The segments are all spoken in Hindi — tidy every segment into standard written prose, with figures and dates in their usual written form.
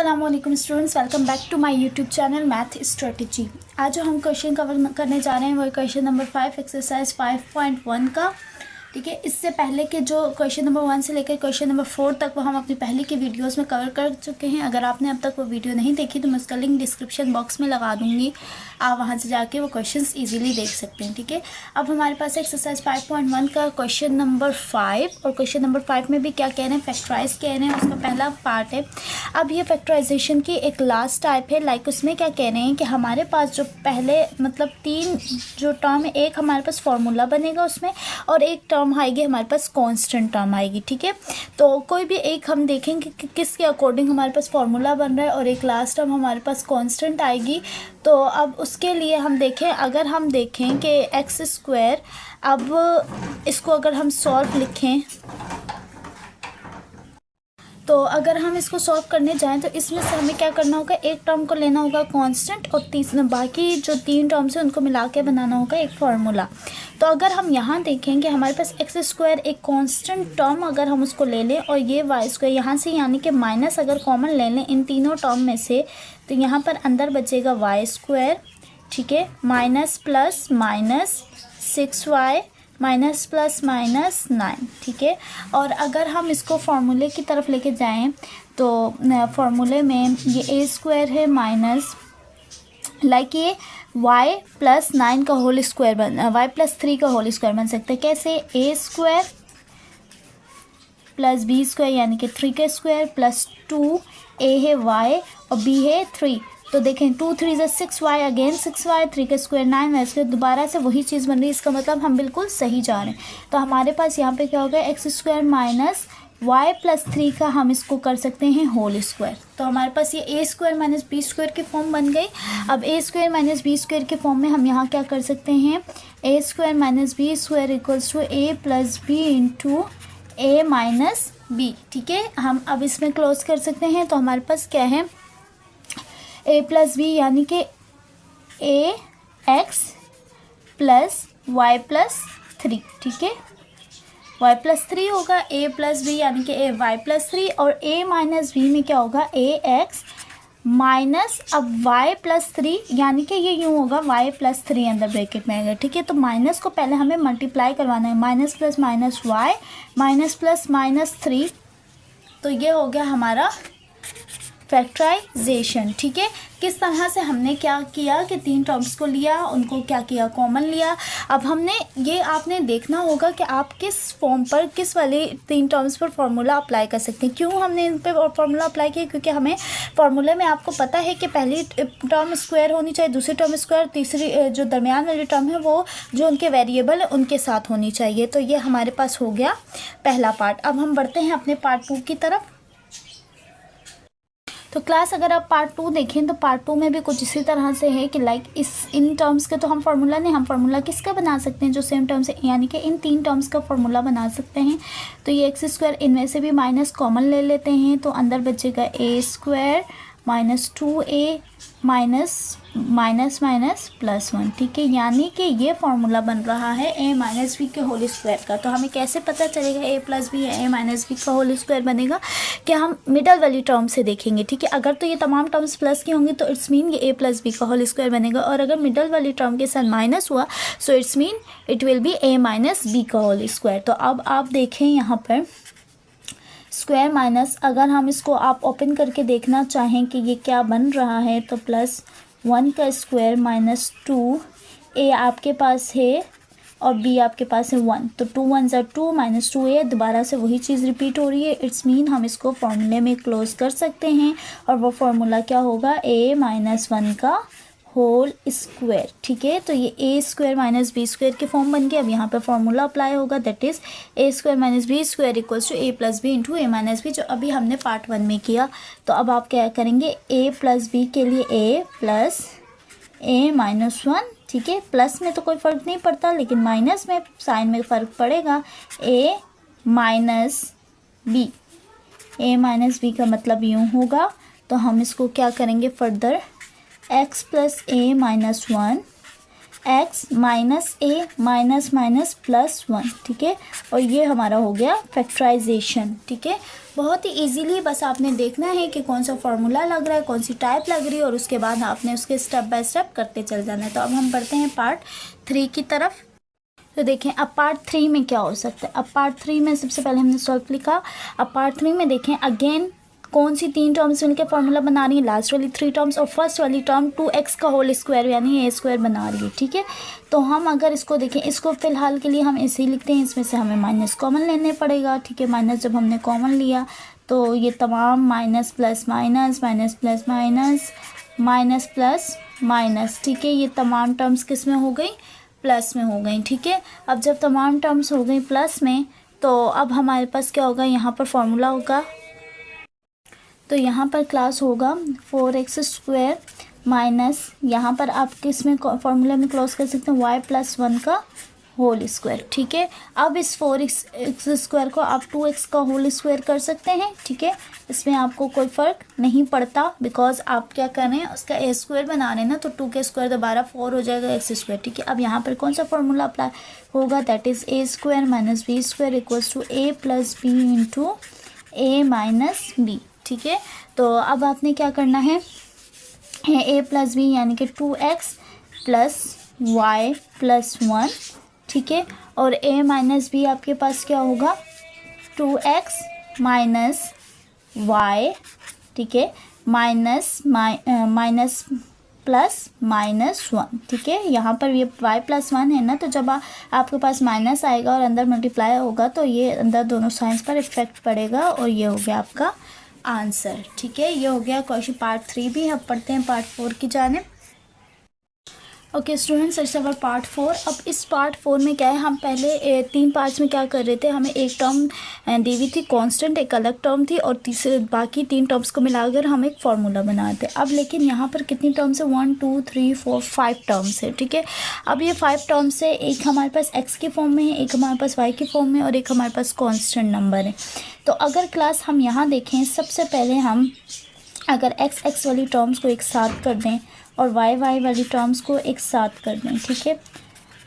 अस्सलाम वालेकुम students, welcome back to my YouTube channel Math Strategy. आज जो हम क्वेश्चन कवर करने जा रहे हैं वो क्वेश्चन नंबर 5 एक्सरसाइज 5.1 का। ठीक है, इससे पहले के जो क्वेश्चन नंबर 1 से लेकर क्वेश्चन नंबर 4 तक वो हम अपनी पहले की वीडियोस में कवर कर चुके हैं। अगर आपने अब तक वो वीडियो नहीं देखी तो मैं उसका लिंक डिस्क्रिप्शन बॉक्स में लगा दूंगी, आप वहां से जाके वो क्वेश्चंस इजीली देख सकते हैं। ठीक है, अब हमारे पास एक्सरसाइज 5.1 का क्वेश्चन नंबर 5 और क्वेश्चन नंबर 5 में भी क्या कह रहे हैं, फैक्टराइज कह रहे हैं, उसका पहला पार्ट है। अब ये फैक्टराइजेशन की एक लास्ट टाइप है, लाइक उसमें क्या कह रहे हैं कि हमारे पास जो पहले मतलब 3 जो टर्म है, एक हमारे पास फॉर्मूला बनेगा उसमें और एक टर्म आएगी हमारे पास कांस्टेंट टर्म आएगी। ठीक है, तो कोई भी एक हम देखेंगे कि किसके अकॉर्डिंग हमारे पास फॉर्मूला बन रहा है और एक लास्ट टर्म हमारे पास कांस्टेंट आएगी। तो अब उसके लिए हम देखें, अगर हम देखें कि एक्स स्क्वायर, अब इसको अगर हम सॉल्व लिखें तो अगर हम इसको सॉल्व करने जाएं तो इसमें से हमें क्या करना होगा, एक टर्म को लेना होगा कांस्टेंट और बाकी जो 3 टर्म्स हैं उनको मिला के बनाना होगा एक फार्मूला। तो अगर हम यहाँ देखेंगे हमारे पास एक्स स्क्वायर एक कांस्टेंट टर्म अगर हम उसको ले लें और ये वाई स्क्वायर यहाँ से यानी कि माइनस अगर कॉमन ले लें इन तीनों टर्म में से, तो यहाँ पर अंदर बचेगा वाई स्क्वायर। ठीक है, minus plus minus 6y minus plus minus 9। ठीक है, और अगर हम इसको फार्मूले की तरफ लेके जाएं तो फार्मूले में ये ए स्क्वायर है माइनस लाइक ये y प्लस 9 का होल स्क्वायर y प्लस 3 का होल स्क्वायर बन सकता है। कैसे, ए स्क्वायर प्लस बी स्क्वायर यानी कि 3 का स्क्वायर प्लस 2 ए है y और b है 3। तो देखें 2 3 = 6y, अगेन 6y, 3 का स्क्वायर 9y, इसके दोबारा से वही चीज़ बन रही है। इसका मतलब हम बिल्कुल सही जा रहे हैं। तो हमारे पास यहाँ पे क्या होगा, x square minus y plus 3 का हम इसको कर सकते हैं होल स्क्वायर। तो हमारे पास ये ए स्क्वायर माइनस बी स्क्वायर की फॉर्म बन गई। अब A square minus B square के फॉर्म में हम यहाँ क्या कर सकते हैं, A square minus B square equals to A plus B into A minus B. ठीक है, हम अब इसमें क्लोज कर सकते हैं। तो हमारे पास क्या है, ए प्लस बी यानी कि ए एक्स प्लस वाई प्लस 3। ठीक है, y प्लस 3 होगा, a प्लस बी यानी कि ए वाई प्लस 3 और a माइनस बी में क्या होगा, ए एक्स माइनस अब y प्लस 3 यानी कि ये यूँ होगा y प्लस 3 अंदर ब्रैकेट में आएगा। ठीक है, तो माइनस को पहले हमें मल्टीप्लाई करवाना है, minus plus minus y minus plus minus 3। तो ये हो गया हमारा फैक्टराइजेशन। ठीक है, किस तरह से हमने क्या किया कि 3 टर्म्स को लिया, उनको क्या किया, कॉमन लिया। अब हमने ये आपने देखना होगा कि आप किस फॉर्म पर किस वाले 3 टर्म्स पर फार्मूला अप्लाई कर सकते हैं। क्यों हमने इन पर फार्मूला अप्लाई किया, क्योंकि हमें फार्मूले में आपको पता है कि पहली टर्म स्क्वायर होनी चाहिए, दूसरी टर्म स्क्वायर, तीसरी जो दरमियान वाली टर्म है वो जो उनके वेरिएबल है उनके साथ होनी चाहिए। तो ये हमारे पास हो गया पहला पार्ट। अब हम बढ़ते हैं अपने पार्ट 2 की तरफ। तो क्लास अगर आप पार्ट 2 देखें तो पार्ट 2 में भी कुछ इसी तरह से है कि लाइक इन टर्म्स के तो हम फार्मूला नहीं, हम फार्मूला किसका बना सकते हैं, जो सेम टर्म्स है यानी कि इन 3 टर्म्स का फार्मूला बना सकते हैं। तो ये एक्स स्क्वायर, इनमें से भी माइनस कॉमन ले लेते हैं तो अंदर बचेगा A square minus 2a minus minus minus plus 1। ठीक है, यानी कि ये फार्मूला बन रहा है a माइनस बी के होल स्क्वायर का। तो हमें कैसे पता चलेगा a प्लस बी है, a माइनस बी का होल स्क्वायर बनेगा, कि हम मिडल वाली टर्म से देखेंगे। ठीक है, अगर तो ये तमाम टर्म्स प्लस की होंगी तो इट्स मीन ये a प्लस बी का होल स्क्वायर बनेगा, और अगर मिडल वाली टर्म के साथ माइनस हुआ so it's mean it will be a minus b का होल स्क्वायर। तो अब आप देखें यहाँ पर स्क्वायर माइनस, अगर हम इसको आप ओपन करके देखना चाहें कि ये क्या बन रहा है, तो प्लस 1 का स्क्वायर माइनस 2a आपके पास है और b आपके पास है 1। तो 2 1 = 2 माइनस 2a, दोबारा से वही चीज़ रिपीट हो रही है। इट्स मीन हम इसको फॉर्मूले में क्लोज कर सकते हैं और वो फार्मूला क्या होगा, a माइनस 1 का होल स्क्वायर। ठीक है, तो ये ए स्क्वायर माइनस बी स्क्वायर के फॉर्म बन गया। अब यहाँ पे फार्मूला अप्लाई होगा, that is a square minus B square equals to A plus B into A minus b, जो अभी हमने पार्ट 1 में किया। तो अब आप क्या करेंगे, ए प्लस बी के लिए ए प्लस ए माइनस 1। ठीक है, प्लस में तो कोई फ़र्क नहीं पड़ता लेकिन माइनस में साइन में फ़र्क पड़ेगा, ए माइनस बी, ए माइनस बी का मतलब यूँ होगा। तो हम इसको क्या करेंगे फर्दर, x प्लस ए माइनस 1, x माइनस ए माइनस माइनस प्लस 1। ठीक है, और ये हमारा हो गया फैक्टराइजेशन। ठीक है, बहुत ही इजीली बस आपने देखना है कि कौन सा फार्मूला लग रहा है, कौन सी टाइप लग रही है, और उसके बाद आपने उसके स्टेप बाय स्टेप करते चल जाना है। तो अब हम बढ़ते हैं पार्ट 3 की तरफ। तो देखें अब पार्ट 3 में क्या हो सकता है। अब पार्ट 3 में सबसे पहले हमने सॉल्व लिखा। अब पार्ट 3 में देखें अगेन कौन सी 3 टर्म्स मिलकर फार्मूला बना रही है, लास्ट वाली 3 टर्म्स और फर्स्ट वाली टर्म 2x का होल स्क्वायर यानी a² बना रही है। ठीक है, तो हम अगर इसको देखें, इसको फिलहाल के लिए हम ऐसे ही लिखते हैं, इसमें से हमें माइनस कॉमन लेने पड़ेगा। ठीक है, माइनस जब हमने कॉमन लिया तो ये तमाम minus plus minus, minus plus minus, minus plus minus, ठीक है, ये तमाम टर्म्स किस में हो गई, प्लस में हो गई। ठीक है, अब जब तमाम टर्म्स हो गई प्लस में तो अब हमारे पास क्या होगा, यहाँ पर फॉर्मूला होगा। तो यहाँ पर क्लास होगा 4x² माइनस, यहाँ पर आप किस में फॉर्मूला में क्लोज कर सकते हैं, y+1 का होल स्क्वायर। ठीक है, अब इस 4x² को आप 2x का होल स्क्वायर कर सकते हैं। ठीक है, इसमें आपको कोई फ़र्क नहीं पड़ता बिकॉज आप क्या कर रहे हैं, उसका a² बना रहे हैं ना, तो 2 के स्क्वायर दोबारा 4 हो जाएगा x²। ठीक है, अब यहाँ पर कौन सा फॉर्मूला अप्लाई होगा, that is a² minus b² equals to a plus B into a minus B. ठीक है, तो अब आपने क्या करना है, a प्लस बी यानी कि 2x प्लस y प्लस 1। ठीक है, और a माइनस बी आपके पास क्या होगा, 2x माइनस y। ठीक है, माइनस प्लस माइनस 1। ठीक है, यहाँ पर ये y+1 है ना, तो जब आपके पास माइनस आएगा और अंदर मल्टीप्लाई होगा तो ये अंदर दोनों साइंस पर इफेक्ट पड़ेगा और ये हो गया आपका आंसर। ठीक है, ये हो गया क्वेश्चन पार्ट 3 भी। अब पढ़ते हैं पार्ट 4 की जानिब। Okay students, it's our part 4। अब इस पार्ट 4 में क्या है, हम पहले 3 पार्ट्स में क्या कर रहे थे, हमें एक टर्म दी हुई थी कांस्टेंट, एक अलग टर्म थी और तीसरे बाकी 3 टर्म्स को मिलाकर हम एक फार्मूला बनाते। अब लेकिन यहाँ पर कितनी टर्म्स है, 1 2 3 4 5 टर्म्स है। ठीक है, अब ये 5 टर्म्स है, एक हमारे पास x के फॉर्म में है, एक हमारे पास y के फॉर्म में और एक हमारे पास कॉन्स्टेंट नंबर है। तो अगर क्लास हम यहाँ देखें, सबसे पहले हम अगर x वाली टर्म्स को एक साथ कर दें और y वाली टर्म्स को एक साथ कर दें। ठीक है,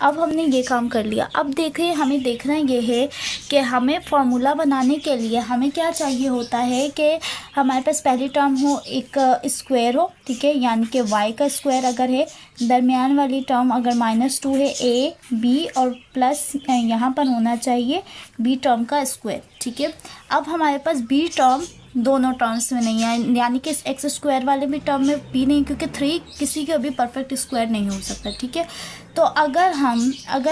अब हमने ये काम कर लिया। अब देखिए हमें देखना ये है कि हमें फार्मूला बनाने के लिए हमें क्या चाहिए होता है कि हमारे पास पहली टर्म हो एक स्क्वायर हो। ठीक है, यानी कि y का स्क्वायर अगर है, दरमियान वाली टर्म अगर -2 है a b और प्लस यहाँ पर होना चाहिए b टर्म का स्क्वायर। ठीक है, अब हमारे पास b टर्म दोनों टर्म्स में नहीं है, यानी कि x² वाले भी टर्म में b नहीं, क्योंकि 3 किसी का भी परफेक्ट स्क्वायर नहीं हो सकता। ठीक है, तो अगर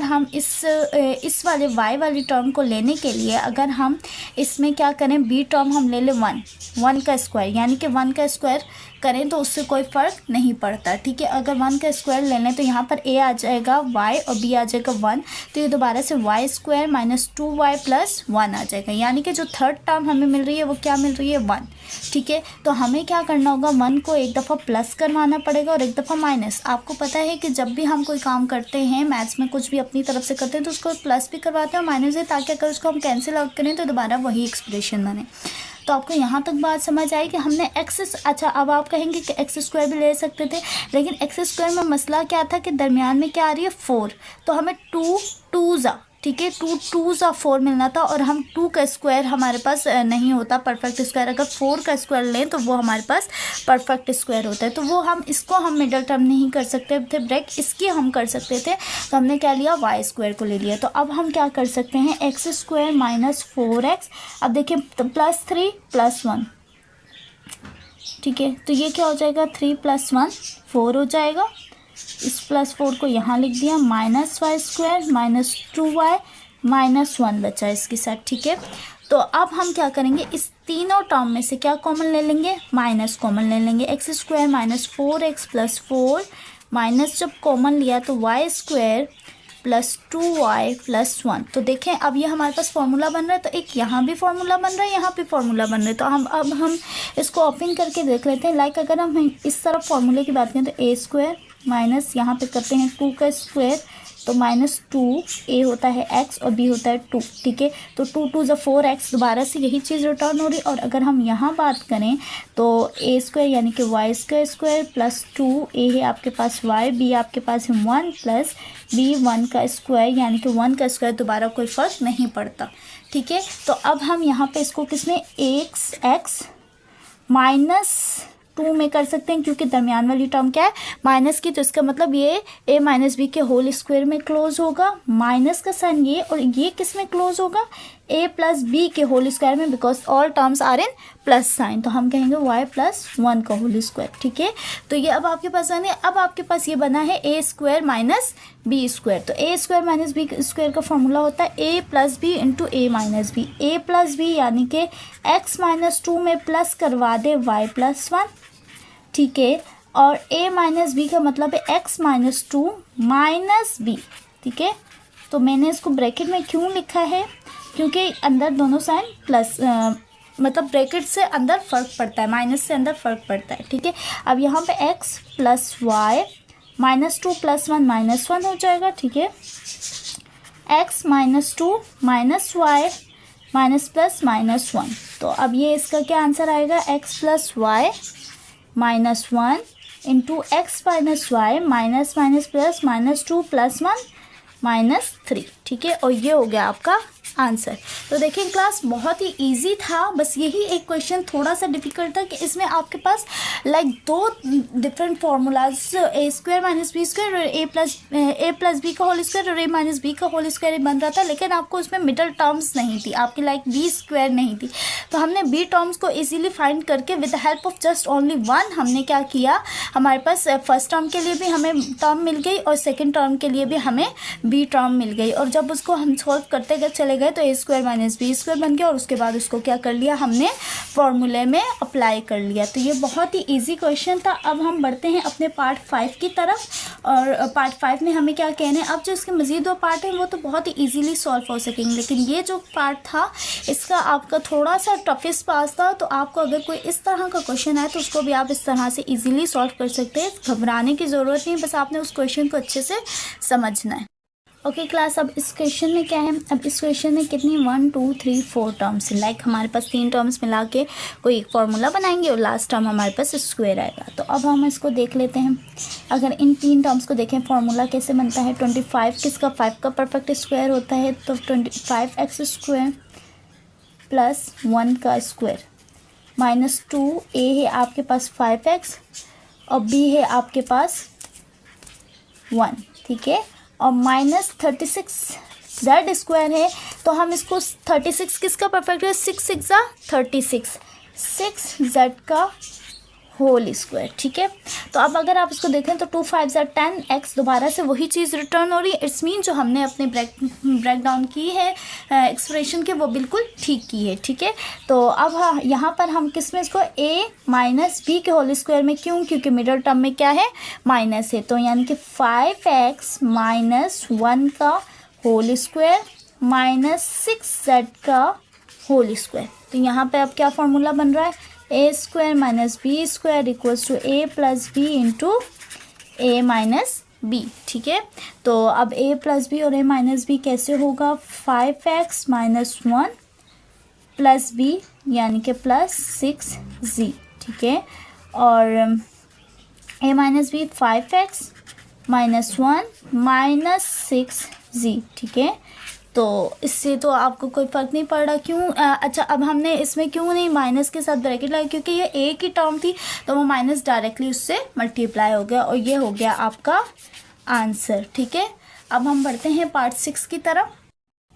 हम इस वाले y वाली टर्म को लेने के लिए अगर हम इसमें क्या करें, b टर्म हम ले लें 1 का स्क्वायर, यानी कि 1 का स्क्वायर करें तो उससे कोई फ़र्क नहीं पड़ता। ठीक है, अगर 1 का स्क्वायर ले लें तो यहाँ पर a आ जाएगा y और b आ जाएगा 1, तो ये दोबारा से y² माइनस 2y प्लस 1 आ जाएगा, यानी कि जो थर्ड टर्म हमें मिल रही है वो क्या मिल रही है, 1। ठीक है, तो हमें क्या करना होगा, 1 को एक दफ़ा प्लस करवाना पड़ेगा और एक दफ़ा माइनस। आपको पता है कि जब भी हम कोई काम करते हैं मैथ्स में, कुछ भी अपनी तरफ से करते हैं तो उसको प्लस भी करवाते हैं और माइनस है, ताकि अगर उसको हम कैंसिल आउट करें तो दोबारा वही एक्सप्रेशन बने। तो आपको यहाँ तक बात समझ आई कि हमने अच्छा अब आप कहेंगे कि x² भी ले सकते थे, लेकिन x² में मसला क्या था कि दरमियान में क्या आ रही है, 4, तो हमें 2 2 ठीक है 2 2 4 मिलना था और हम 2 का स्क्वायर हमारे पास नहीं होता परफेक्ट स्क्वायर। अगर 4 का स्क्वायर लें तो वो हमारे पास परफेक्ट स्क्वायर होता है, तो वो हम मिडल टर्म नहीं कर सकते थे, ब्रेक इसकी हम कर सकते थे, तो हमने क्या लिया, y² को ले लिया। तो अब हम क्या कर सकते हैं, x² माइनस 4x, अब देखिए +3 + 1। ठीक है, तो ये क्या हो जाएगा, 3 + 1 4 हो जाएगा। इस +4 को यहाँ लिख दिया, -y² माइनस 2y माइनस 1 बचा इसके साथ। ठीक है, तो अब हम क्या करेंगे, इस तीनों टर्म में से क्या कॉमन ले लेंगे, माइनस कॉमन ले लेंगे। x² minus 4x plus 4 minus जब कॉमन लिया तो y² प्लस 2y प्लस 1। तो देखें अब ये हमारे पास फार्मूला बन रहा है, तो एक यहाँ भी फार्मूला बन रहा है, यहाँ भी फार्मूला बन रहा है। तो अब हम इसको ओपन करके देख लेते हैं। लाइक अगर हम इस तरफ फार्मूले की बात करें तो a² माइनस यहाँ पे करते हैं 2 का स्क्वायर, तो -2 a होता है x और b होता है 2। ठीक है, तो 2 2 = 4x, दोबारा से यही चीज़ रिटर्न हो रही। और अगर हम यहाँ बात करें तो a² यानी कि y² प्लस 2a है आपके पास y, b आपके पास है 1 प्लस b 1 का स्क्वायर, यानी कि 1 का स्क्वायर दोबारा कोई फ़र्क नहीं पड़ता। ठीक है। तो अब हम यहाँ पे इसको किसमें एक्स -2 में कर सकते हैं, क्योंकि दरमियान वाली टर्म क्या है माइनस की, तो इसका मतलब ये a माइनस बी के होल स्क्वायर में क्लोज होगा, माइनस का साइन ये, और ये किस में क्लोज होगा a प्लस बी के होल स्क्वायर में, because all terms are in plus sign, तो हम कहेंगे y प्लस 1 का होल स्क्वायर। ठीक है, तो ये अब आपके पास आने, अब आपके पास ये बना है a square minus B square. तो a square minus B square का फॉर्मूला होता है a plus B into A minus b. a plus b यानी कि x माइनस 2 में प्लस करवा दे y प्लस 1। ठीक है, और a माइनस बी का मतलब है x माइनस 2 माइनस बी। ठीक है, तो मैंने इसको ब्रैकेट में क्यों लिखा है, क्योंकि अंदर दोनों साइन प्लस मतलब ब्रैकेट से अंदर फ़र्क पड़ता है, माइनस से अंदर फ़र्क पड़ता है। ठीक है, अब यहाँ पे x प्लस वाई -2 + 1 -1 हो जाएगा। ठीक है, x -2 minus y minus plus -1, तो अब ये इसका क्या आंसर आएगा, x plus y -1 into x minus y minus minus plus -2 + 1 -3। ठीक है, और ये हो गया आपका आंसर। तो देखिए क्लास बहुत ही इजी था, बस यही एक क्वेश्चन थोड़ा सा डिफिकल्ट था कि इसमें आपके पास लाइक दो different formulas a square minus B square और a प्लस बी का होल स्क्वायर और a माइनस बी का होल स्क्वायर बन रहा था, लेकिन आपको उसमें मिडल टर्म्स नहीं थी, आपकी लाइक बी स्क्वायर नहीं थी। तो हमने बी टर्म्स को इजीली फाइंड करके with the help of just only one हमने क्या किया, हमारे पास फर्स्ट टर्म के लिए भी हमें टर्म मिल गई और सेकेंड टर्म के लिए भी हमें बी टर्म मिल गई, और जब उसको हम सॉल्व करते गए चले गए तो a square minus B square बन गया, और उसके बाद उसको क्या कर लिया हमने फॉर्मूले में अप्लाई कर लिया। तो ये बहुत ही इजी क्वेश्चन था। अब हम बढ़ते हैं अपने पार्ट 5 की तरफ, और पार्ट 5 में हमें क्या कहना है, अब जो इसके मज़ीद दो पार्ट हैं वो तो बहुत ही इजीली सॉल्व हो सकेंगे, लेकिन ये जो पार्ट था इसका आपका थोड़ा सा टफेस्ट पास था। तो आपको अगर कोई इस तरह का क्वेश्चन आए तो उसको भी आप इस तरह से ईजिली सॉल्व कर सकते हैं, घबराने की ज़रूरत नहीं, बस आपने उस क्वेश्चन को अच्छे से समझना है। ओके क्लास, अब इस क्वेश्चन में क्या है, अब इस क्वेश्चन में कितनी 1 2 3 4 टर्म्स है, लाइक हमारे पास 3 टर्म्स मिला के कोई एक फार्मूला बनाएंगे और लास्ट टर्म हमारे पास स्क्वायर आएगा। तो अब हम इसको देख लेते हैं। अगर इन 3 टर्म्स को देखें फार्मूला कैसे बनता है, 25 किसका 5 का परफेक्ट स्क्वायर होता है, तो 25x स्क्वायर प्लस 1 का स्क्वायर -2 a है आपके पास 5x और b है आपके पास 1। ठीक है, और -36 z स्क्वायर है, तो हम इसको 36 किसका परफेक्ट है, 6 6 36 6 z का होल स्क्वायर। ठीक है, तो अब अगर आप इसको देखें तो 2 5 10 x दोबारा से वही चीज़ रिटर्न हो रही है। इट्स मीन जो हमने अपने ब्रेक डाउन की है एक्सप्रेशन के वो बिल्कुल ठीक की है। ठीक है, तो अब यहाँ पर हम किस में इसको a माइनस बी के होल स्क्वायर में, क्यों, क्योंकि मिडल टर्म में क्या है माइनस है, तो यानी कि 5x माइनस 1 का होल स्क्वायर माइनस 6z का होल स्क्वायर। तो यहाँ पे अब क्या फार्मूला बन रहा है, a square minus B square equals to a plus B into A minus B. ठीक है, तो अब a प्लस बी और a माइनस बी कैसे होगा, 5x माइनस 1 प्लस b यानी कि प्लस 6z। ठीक है, और a minus b 5x minus 1 minus 6z। ठीक है, तो इससे तो आपको कोई फ़र्क नहीं पड़ रहा, क्यों अच्छा अब हमने इसमें क्यों नहीं माइनस के साथ ब्रैकेट लगाया, क्योंकि ये एक ही टर्म थी तो वो माइनस डायरेक्टली उससे मल्टीप्लाई हो गया, और ये हो गया आपका आंसर। ठीक है, अब हम बढ़ते हैं पार्ट 6 की तरफ।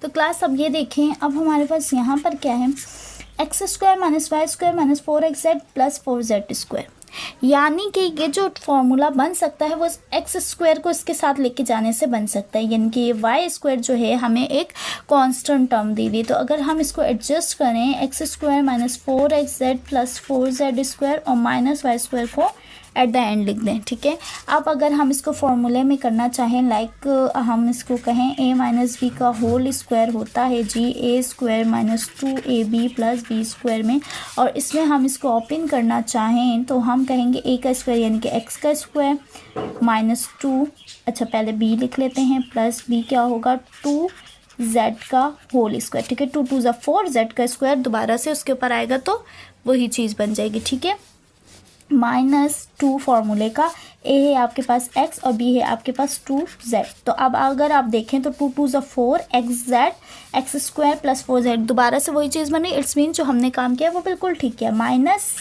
तो क्लास अब ये देखें, अब हमारे पास यहाँ पर क्या है, x square minus y square minus 4xz plus 4z square, यानी कि ये जो फॉर्मूला बन सकता है वो एक्स स्क्वायर को इसके साथ लेके जाने से बन सकता है, यानी कि ये वाई स्क्वायर जो है हमें एक कांस्टेंट टर्म दी हुई, तो अगर हम इसको एडजस्ट करें x square minus 4xz plus 4z square और माइनस वाई स्क्वायर को एट द एंड लिख दें। ठीक है, अब अगर हम इसको फॉर्मूले में करना चाहें, लाइक हम इसको कहें a माइनस बी का होल स्क्वायर होता है जी a square minus 2ab plus b square में, और इसमें हम इसको ओपन करना चाहें तो हम कहेंगे a का स्क्वायर यानी कि x का स्क्वायर माइनस 2, अच्छा पहले b लिख लेते हैं, प्लस b क्या होगा 2z का होल स्क्वायर। ठीक है, 2 2 ज़ा 4 z का स्क्वायर दोबारा से उसके ऊपर आएगा तो वही चीज़ बन जाएगी। ठीक है, -2 फार्मूले का ए है आपके पास x और b है आपके पास 2z। तो अब अगर आप देखें तो 2 2 4 xz x square plus 4z, दोबारा से वही चीज़ बनी। इट्स मीन जो हमने काम किया वो बिल्कुल ठीक किया, माइनस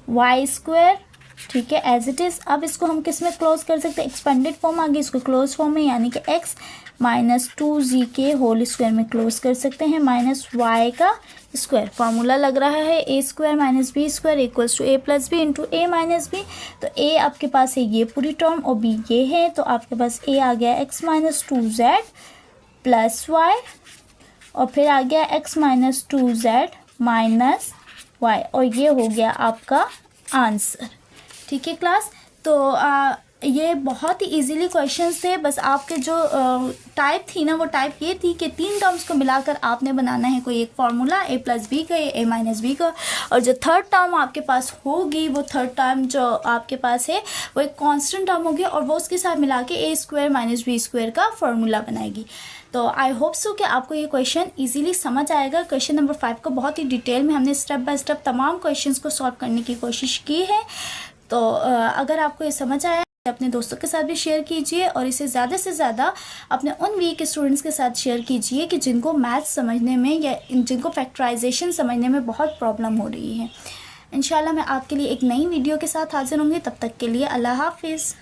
वाई स्क्वायर, ठीक है, एज इट इज़। अब इसको हम किस में क्लोज कर सकते हैं, एक्सपेंडेड फॉर्म आ गई, इसको क्लोज फॉर्म में यानी कि x माइनस 2z के होल स्क्वायर में क्लोज कर सकते हैं, माइनस y का स्क्वायर। फार्मूला लग रहा है A square minus B square equals to A plus B into A minus B. तो ए आपके पास है ये पूरी टर्म और बी ये है, तो आपके पास ए आ गया x minus 2z plus Y और फिर आ गया x minus 2z minus Y और ये हो गया आपका आंसर। ठीक है क्लास, तो ये बहुत ही इजीली क्वेश्चंस थे। बस आपके जो टाइप थी ना वो टाइप ये थी कि 3 टर्म्स को मिलाकर आपने बनाना है कोई एक फार्मूला ए प्लस बी का ए माइनस बी का, और जो थर्ड टर्म आपके पास होगी वो थर्ड टर्म जो आपके पास है वो एक कांस्टेंट टर्म होगी और वो उसके साथ मिला के ए स्क्वायर माइनस बी स्क्वायर का फार्मूला बनाएगी। तो आई होप सो कि आपको ये क्वेश्चन इजीली समझ आएगा। क्वेश्चन नंबर 5 को बहुत ही डिटेल में हमने स्टेप बाय स्टेप तमाम क्वेश्चंस को सॉल्व करने की कोशिश की है। तो अगर आपको ये समझ आया अपने दोस्तों के साथ भी शेयर कीजिए और इसे ज़्यादा से ज़्यादा अपने उन वीक स्टूडेंट्स के साथ शेयर कीजिए कि जिनको मैथ्स समझने में या जिनको फैक्टराइजेशन समझने में बहुत प्रॉब्लम हो रही है। इंशाल्लाह मैं आपके लिए एक नई वीडियो के साथ हाजिर होंगी, तब तक के लिए अल्लाह हाफिज़।